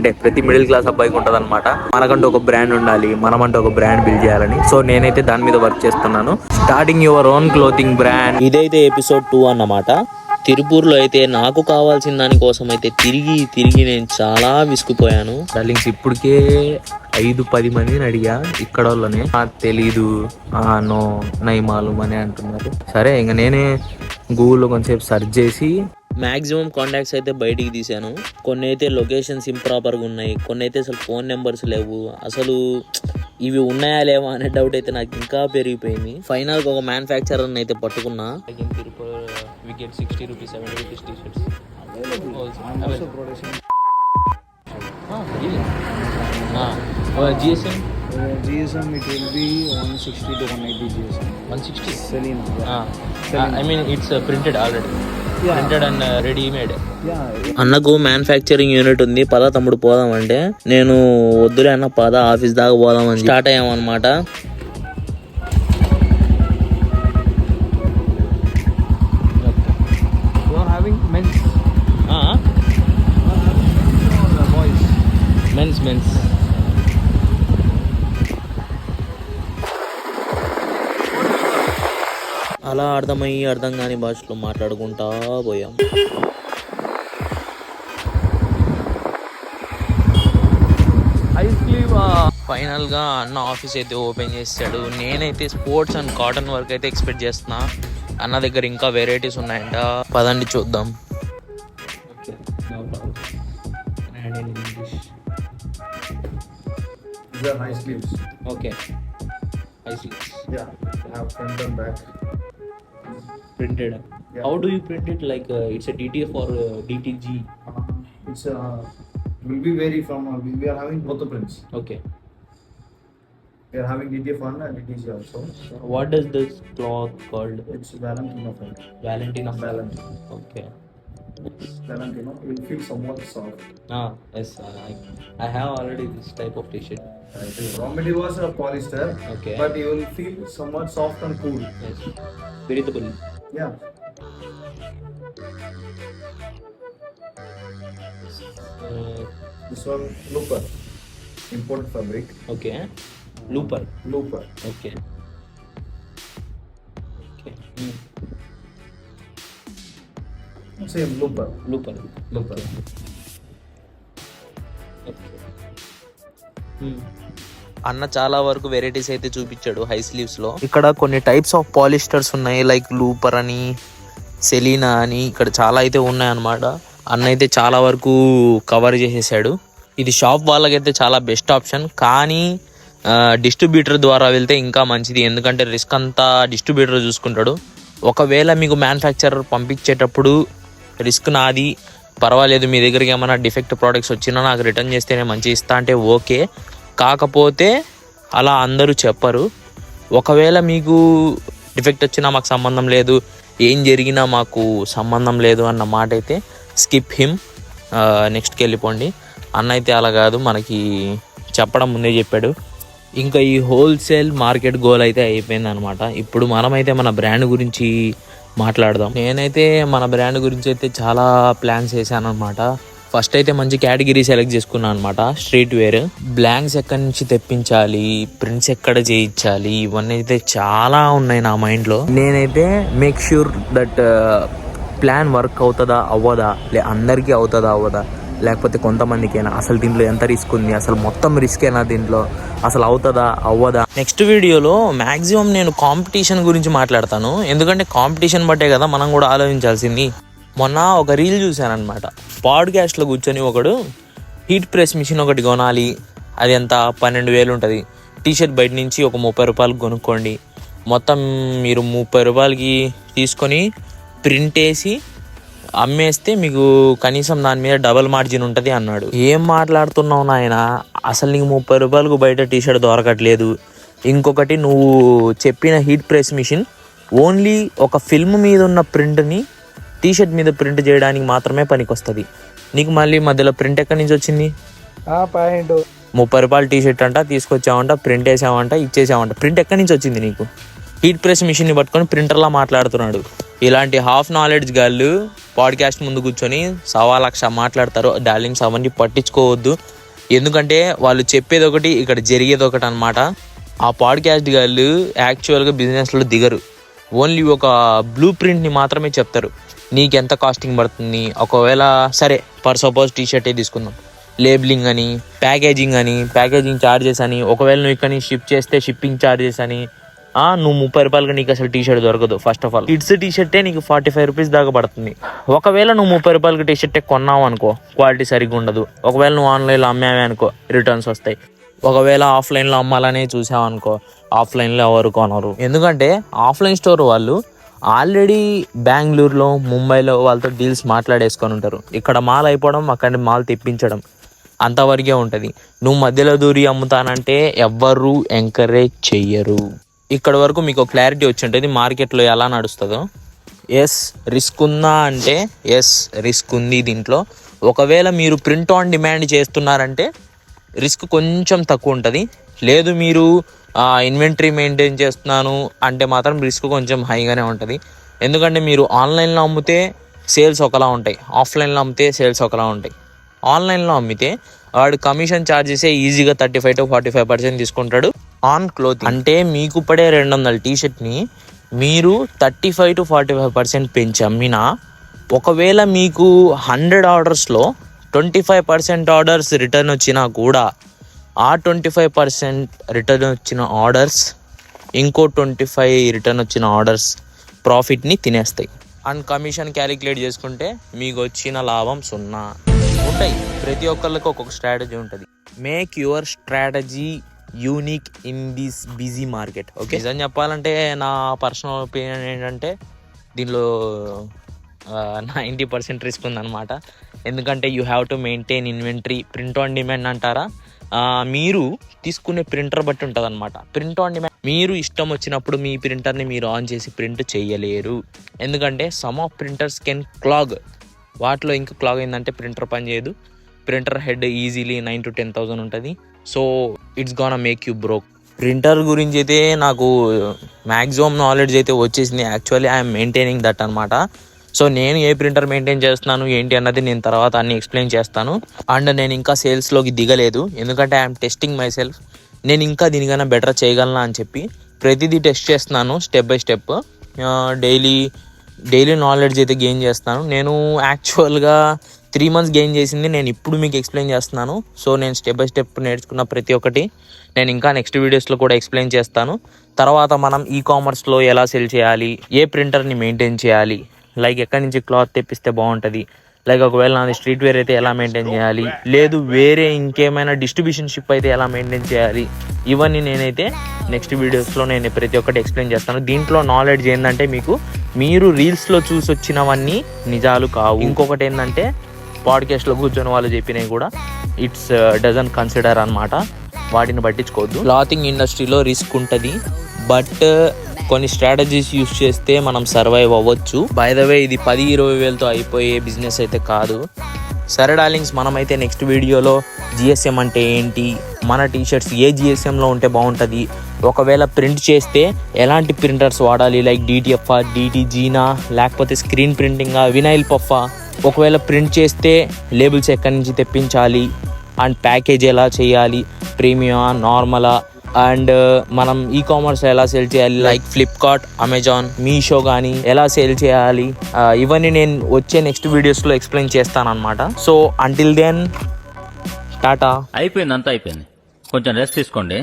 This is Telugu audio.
అంటే ప్రతి మిడిల్ క్లాస్ అబ్బాయికి ఉంటుంది అనమాట. మనకంటూ ఒక బ్రాండ్ ఉండాలి, మనమంటూ ఒక బ్రాండ్ బిల్డ్ చేయాలని. సో నేనైతే దాని మీద వర్క్ చేస్తున్నాను. Starting your own clothing brand. ఇదైతే ఎపిసోడ్ 2 అన్నమాట. తిరుపూర్లో అయితే నాకు కావాల్సిన దానికోసం అయితే తిరిగి నేను చాలా విసుకుపోయాను. డార్లింగ్స్ ఇప్పటికే 5-10 మందిని అడిగా ఇక్కడ వాళ్ళని. తెలీదు, నో నైమాలు అని అంటున్నారు. సరే ఇంకా నేనే గూగుల్లో కొంచెంసేపు సెర్చ్ చేసి మ్యాక్సిమం కాంటాక్ట్స్ అయితే బయటికి తీసాను. కొన్ని అయితే లొకేషన్స్ ఇంప్రాపర్గా ఉన్నాయి, కొన్ని అయితే అసలు ఫోన్ నెంబర్స్ లేవు. అసలు ఇవి ఉన్నాయా లేవా అనే డౌట్ అయితే నాకు ఇంకా పెరిగిపోయింది. ఫైనల్గా ఒక మ్యానుఫ్యాక్చరర్ని అయితే పట్టుకున్నా. We get 60 rupees, 70 rupees t-shirts. Available. Also production. Really? GSM? GSM it will be 160 to 180 GSM. 160? Selena. I mean it's printed already. Yeah. Printed and ready made. Yeah. అన్నకు మ్యానుఫ్యాక్చరింగ్ యూనిట్ ఉంది, పద తమ్ముడు పోదామంటే నేను వద్దులే అన్న, పద ఆఫీస్ దాకా పోదామని స్టార్ట్ అయ్యామన్నమాట. మెన్స్ అలా అర్థం కాని భాషలో మాట్లాడుకుంటా పోయాం. ఫైనల్ గా అన్న ఆఫీస్ అయితే ఓపెన్ చేస్తాడు. నేనైతే స్పోర్ట్స్ అండ్ కాటన్ వర్క్ అయితే ఎక్స్పెక్ట్ చేస్తున్నా. అన్న దగ్గర ఇంకా వెరైటీస్ ఉన్నాయంట, పదండి చూద్దాం. These are high sleeves. Okay. High sleeves. Yeah, they have front and back. Printed. Yeah. How do you print it? Like it's a DTF or DTG? It's will be vary from. We are having both the prints. Okay. We are having DTF one and DTG also. What does this cloth called? It's Valentino fabric. Valentino. Okay. Valentino will feel somewhat soft. Yes. I have already this type of t-shirt. Raw material was a polyester. Okay. But you will feel somewhat soft and cool. Yes. Breathable. Yeah. This one looper, imported fabric. Okay. Looper. Okay. Same looper. అన్న చాలా వరకు వెరైటీస్ అయితే చూపించాడు హై స్లీవ్స్ లో. ఇక్కడ కొన్ని టైప్స్ ఆఫ్ పాలిస్టర్స్ ఉన్నాయి, లైక్ లూపర్ అని, సెలీనా అని, ఇక్కడ చాలా అయితే ఉన్నాయన్నమాట. అన్న అయితే చాలా వరకు కవర్ చేసేసాడు. ఇది షాప్ వాళ్ళకైతే చాలా బెస్ట్ ఆప్షన్, కానీ డిస్ట్రిబ్యూటర్ ద్వారా వెళ్తే ఇంకా మంచిది. ఎందుకంటే రిస్క్ అంతా డిస్ట్రిబ్యూటర్ చూసుకుంటాడు. ఒకవేళ మీకు మ్యానుఫ్యాక్చరర్ పంపించేటప్పుడు రిస్క్ నాది, పర్వాలేదు, మీ దగ్గరికి ఏమైనా డిఫెక్ట్ ప్రోడక్ట్స్ వచ్చినా నాకు రిటర్న్ చేస్తేనే మంచి ఇస్తా అంటే ఓకే. కాకపోతే అలా అందరూ చెప్పరు. ఒకవేళ మీకు డిఫెక్ట్ వచ్చినా మాకు సంబంధం లేదు, ఏం జరిగినా మాకు సంబంధం లేదు అన్న మాట అయితే స్కిప్ హిమ్, నెక్స్ట్కి వెళ్ళిపోండి. అన్న అయితే అలా కాదు, మనకి చెప్పడం ముందే చెప్పాడు. ఇంకా ఈ హోల్సేల్ మార్కెట్ గోల్ అయితే అయిపోయింది అనమాట. ఇప్పుడు మనమైతే మన బ్రాండ్ గురించి మాట్లాడదాం. నేనైతే మన బ్రాండ్ గురించి అయితే చాలా ప్లాన్స్ వేసాను అనమాట. ఫస్ట్ అయితే మంచి కేటగిరీ సెలెక్ట్ చేసుకున్నాను అనమాట. స్ట్రీట్ వేర్, బ్లాంక్స్ ఎక్కడి నుంచి తెప్పించాలి, ప్రింట్స్ ఎక్కడ చేయించాలి, ఇవన్నీ అయితే చాలా ఉన్నాయి నా మైండ్లో. నేనైతే make sure that plan work అవుతుందా అవ్వదా, అందరికీ అవుతుందా అవ్వదా, లేకపోతే కొంతమందికైనా, అసలు దీంట్లో ఎంత రిస్క్ ఉంది, అసలు మొత్తం రిస్కేనా దీంట్లో, అసలు అవుతుందా అవ్వదా. నెక్స్ట్ వీడియోలో మ్యాక్సిమం నేను కాంపిటీషన్ గురించి మాట్లాడతాను. ఎందుకంటే కాంపిటీషన్ బట్టే కదా మనం కూడా ఆలోచించాల్సింది. మొన్న ఒక రీల్ చూశానమాట. పాడ్కాస్ట్లో కూర్చొని ఒకడు హీట్ ప్రెస్ మిషన్ ఒకటి కొనాలి, అది ఎంత 12,000 ఉంటుంది. టీషర్ట్ బయట నుంచి ఒక 30 రూపాయలకు కొనుక్కోండి, మొత్తం మీరు 30 రూపాయలకి తీసుకొని ప్రింట్ వేసి అమ్మేస్తే మీకు కనీసం దాని మీద డబల్ మార్జిన్ ఉంటుంది అన్నాడు. ఏం మాట్లాడుతున్నావు నాయన, అసలు నీకు 30 రూపాయలకు బయట టీషర్ట్ దొరకట్లేదు. ఇంకొకటి, నువ్వు చెప్పిన హీట్ ప్రెస్ మిషన్ ఓన్లీ ఒక ఫిల్మ్ మీద ఉన్న ప్రింట్ని టీషర్ట్ మీద ప్రింట్ చేయడానికి మాత్రమే పనికొస్తుంది. నీకు మళ్ళీ మధ్యలో ప్రింట్ ఎక్కడి నుంచి వచ్చింది? 30 రూపాయల టీషర్ట్ అంట, తీసుకొచ్చావంట, ప్రింట్ వేసావంట, ఇచ్చేసావంట. ప్రింట్ ఎక్కడి నుంచి వచ్చింది నీకు? హీట్ ప్రెస్ మిషన్ని పట్టుకొని ప్రింటర్లా మాట్లాడుతున్నాడు. ఇలాంటి హాఫ్ నాలెడ్జ్ గాళ్ళు పాడ్కాస్ట్ ముందు కూర్చొని 1,00,000 మాట్లాడతారు. డార్లింగ్స్ అవన్నీ పట్టించుకోవద్దు. ఎందుకంటే వాళ్ళు చెప్పేది ఒకటి, ఇక్కడ జరిగేది ఒకటి అనమాట. ఆ పాడ్కాస్ట్ గాళ్ళు యాక్చువల్గా బిజినెస్లో దిగరు, ఓన్లీ ఒక బ్లూ ప్రింట్ని మాత్రమే చెప్తారు. నీకు ఎంత కాస్టింగ్ పడుతుంది, ఒకవేళ సరే ఫర్ సపోజ్ టీషర్టే తీసుకుందాం, లేబులింగ్ అని, ప్యాకేజింగ్ ఛార్జెస్ అని, ఒకవేళ నువ్వు ఇక్కడ షిప్ చేస్తే షిప్పింగ్ ఛార్జెస్ అని, నువ్వు 30 రూపాయలుగా నీకు అసలు టీషర్ట్ దొరకదు. ఫస్ట్ ఆఫ్ ఆల్ కిడ్స్ టీషర్టే నీకు 45 రూపీస్ దాకా పడుతుంది. ఒకవేళ నువ్వు 30 రూపాయలకి టీషర్టే కొన్నావు అనుకో, క్వాలిటీ సరిగ్గా ఉండదు. ఒకవేళ నువ్వు ఆన్లైన్లో అమ్మావే అనుకో, రిటర్న్స్ వస్తాయి. ఒకవేళ ఆఫ్లైన్లో అమ్మాలనే చూసావు అనుకో, ఆఫ్లైన్లో ఎవరు కొనరు. ఎందుకంటే ఆఫ్లైన్ స్టోర్ వాళ్ళు ఆల్రెడీ బెంగళూరులో, ముంబైలో వాళ్ళతో డీల్స్ మాట్లాడేసుకొని ఉంటారు. ఇక్కడ మాల్ అయిపోవడం, అక్కడ మాల్ తెప్పించడం అంతవరకే ఉంటుంది. నువ్వు మధ్యలో దూరి అమ్ముతానంటే ఎవ్వరు ఎంకరేజ్ చెయ్యరు. ఇక్కడ వరకు మీకు క్లారిటీ వచ్చి ఉంటుంది మార్కెట్లో ఎలా నడుస్తుందో. ఎస్ రిస్క్ ఉందా అంటే ఎస్ రిస్క్ ఉంది దీంట్లో. ఒకవేళ మీరు ప్రింట్ ఆన్ డిమాండ్ చేస్తున్నారంటే రిస్క్ కొంచెం తక్కువ ఉంటుంది. లేదు మీరు ఇన్వెంటరీ మెయింటైన్ చేస్తున్నాను అంటే మాత్రం రిస్క్ కొంచెం హైగానే ఉంటుంది. ఎందుకంటే మీరు ఆన్లైన్లో అమ్మితే సేల్స్ ఒకలా ఉంటాయి, ఆఫ్లైన్లో అమ్మితే సేల్స్ ఒకలా ఉంటాయి. ఆన్లైన్లో అమ్మితే వాడు కమిషన్ ఛార్జెసే ఈజీగా 35 to 45% తీసుకుంటాడు ఆన్ క్లోత్. అంటే మీకు పడే 200 టీషర్ట్ని మీరు 35 to 45% పెంచి అమ్మినా, ఒకవేళ మీకు 100 ఆర్డర్స్లో 25% ఆర్డర్స్ రిటర్న్ వచ్చినా కూడా ఆ 25% రిటర్న్ వచ్చిన ఆర్డర్స్ ఇంకో 25 రిటర్న్ వచ్చిన ఆర్డర్స్ ప్రాఫిట్ని తినేస్తాయి. అండ్ కమిషన్ క్యాలిక్యులేట్ చేసుకుంటే మీకు వచ్చిన లాభం 0 ఉంటాయి. ప్రతి ఒక్కళ్ళకి ఒక్కొక్క స్ట్రాటజీ ఉంటుంది. Make your strategy unique in this busy market. Okay, నిజం చెప్పాలంటే నా పర్సనల్ ఒపీనియన్ ఏంటంటే దీనిలో 90% రిస్క్ ఉందన్నమాట. ఎందుకంటే you have to maintain inventory. Print on demand అంటారా, మీరు తీసుకునే ప్రింటర్ బట్టి ఉంటుంది అనమాట. ప్రింట్ ఆన్ డిమాండ్ మీరు ఇష్టం వచ్చినప్పుడు మీ ప్రింటర్ని మీరు ఆన్ చేసి ప్రింట్ చేయలేరు. ఎందుకంటే some of printers can clog. వాటిలో ఇంకా క్లాగ్ అయిందంటే ప్రింటర్ పని చేయదు. ప్రింటర్ హెడ్ ఈజీలీ 9,000 to 10,000 ఉంటుంది. So it's gonna make you broke. Printer గురించి అయితే నాకు మ్యాక్సిమం నాలెడ్జ్ అయితే వచ్చేసింది. యాక్చువల్లీ ఐఎమ్ మెయింటైనింగ్ దట్ అనమాట. సో నేను ఏ ప్రింటర్ మెయింటైన్ చేస్తున్నాను ఏంటి అన్నది నేను తర్వాత అన్ని ఎక్స్ప్లెయిన్ చేస్తాను. అండ్ నేను ఇంకా సేల్స్లోకి దిగలేదు, ఎందుకంటే ఐఎమ్ టెస్టింగ్ మై సెల్ఫ్. నేను ఇంకా దీనికన్నా బెటర్ చేయగలనా అని చెప్పి ప్రతిదీ టెస్ట్ చేస్తున్నాను, step by step. Daily knowledge అయితే గెయిన్ చేస్తాను. నేను యాక్చువల్గా 3 months గెయిన్ చేసింది నేను ఇప్పుడు మీకు ఎక్స్ప్లెయిన్ చేస్తున్నాను. సో నేను స్టెప్ బై స్టెప్ నేర్చుకున్న ప్రతి ఒక్కటి నేను ఇంకా నెక్స్ట్ వీడియోస్లో కూడా ఎక్స్ప్లెయిన్ చేస్తాను. తర్వాత మనం కామర్స్లో ఎలా సెల్ చేయాలి, ఏ ప్రింటర్ని మెయింటైన్ చేయాలి, లైక్ ఎక్కడి నుంచి క్లాత్ తెప్పిస్తే బాగుంటుంది, లైక్ ఒకవేళ నాది స్ట్రీట్ వేర్ అయితే ఎలా మెయింటైన్ చేయాలి, లేదు వేరే ఇంకేమైనా డిస్ట్రిబ్యూషన్ షిప్ అయితే ఎలా మెయింటైన్ చేయాలి, ఇవన్నీ నేనైతే నెక్స్ట్ వీడియోస్లో నేను ప్రతి ఒక్కటి ఎక్స్ప్లెయిన్ చేస్తాను. దీంట్లో నాలెడ్జ్ ఏంటంటే మీరు రీల్స్లో చూసి వచ్చినవన్నీ నిజాలు కావు. ఇంకొకటి ఏంటంటే పాడ్కాస్ట్లో కూర్చొని వాళ్ళు చెప్పినవి కూడా ఇట్స్ డజన్ కన్సిడర్ అనమాట, వాటిని పట్టించుకోవద్దు. క్లాతింగ్ ఇండస్ట్రీలో రిస్క్ ఉంటుంది, బట్ కొన్ని స్ట్రాటజీస్ యూస్ చేస్తే మనం సర్వైవ్ అవ్వచ్చు. బై ద వే ఇది 10-20 వేలతో అయిపోయే బిజినెస్ అయితే కాదు. సరే డార్లింగ్స్, మనమైతే నెక్స్ట్ వీడియోలో జిఎస్ఎం అంటే ఏంటి, మన టీషర్ట్స్ ఏ జిఎస్ఎంలో ఉంటే బాగుంటుంది, ఒకవేళ ప్రింట్ చేస్తే ఎలాంటి ప్రింటర్స్ వాడాలి, లైక్ డిటిఎఫ్ఆ, డిటిజీనా, లేకపోతే స్క్రీన్ ప్రింటింగా, వినైల్ పఫా, ఒకవేళ ప్రింట్ చేస్తే లేబుల్స్ ఎక్కడి నుంచి తెప్పించాలి, అండ్ ప్యాకేజ్ ఎలా చేయాలి, ప్రీమియమా, నార్మలా, అండ్ మనం కామర్స్ ఎలా సేల్ చేయాలి, లైక్ ఫ్లిప్కార్ట్, అమెజాన్, మీషో కానీ ఎలా సేల్ చేయాలి, ఇవన్నీ నేను వచ్చే నెక్స్ట్ వీడియోస్లో ఎక్స్ప్లెయిన్ చేస్తాను అనమాట. So until then tata. అయిపోయింది, అంతా అయిపోయింది. కొంచెం రెస్ట్ తీసుకోండి.